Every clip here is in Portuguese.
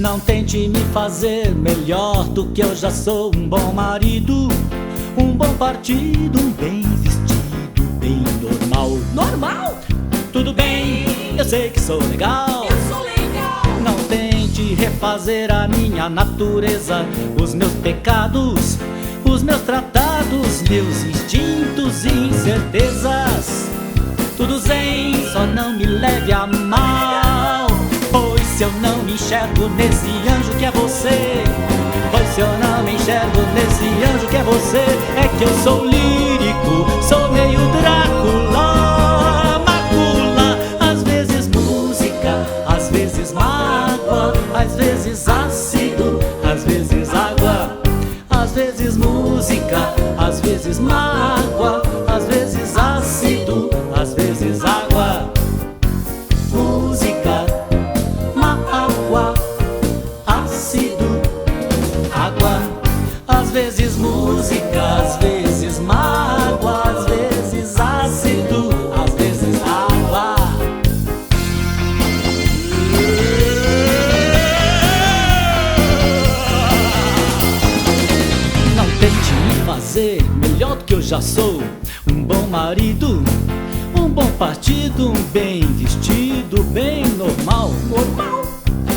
Não tente me fazer melhor do que eu já sou. Um bom marido, um bom partido, um bem vestido, bem normal. Normal? Tudo bem, eu sei que sou legal. Eu sou legal. Não tente refazer a minha natureza, os meus pecados, os meus tratados, meus instintos e incertezas. Tudo zen, só não me leve a mal. Pois se eu não me enxergo nesse anjo que é você, pois se eu não me enxergo nesse anjo que é você, é que eu sou lírico, sou meio Drácula, mácula, às vezes música, às vezes mágoa, às vezes ácido, às vezes água, às vezes música, às vezes mágoa, às vezes ácido, às vezes água. Música, mágoa, ácido, água. Às vezes música, às vezes mágoa, às vezes ácido, às vezes água. Não tente me fazer melhor do que eu já sou. Um bom marido, um bom partido, um bem vestido, bem normal. Normal?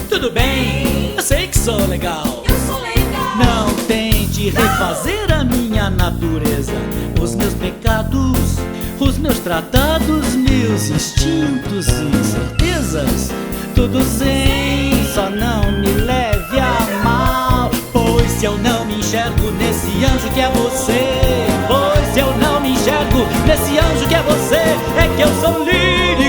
Tudo bem, eu sei que sou legal. Eu sou legal. Não tente refazer a minha natureza, os meus pecados, os meus tratados, meus instintos e incertezas. Tudo zen, só não me leve a mal. Pois se eu não me enxergo nesse anjo que é você, pois se eu não me enxergo nesse anjo que é você, é que eu sou livre.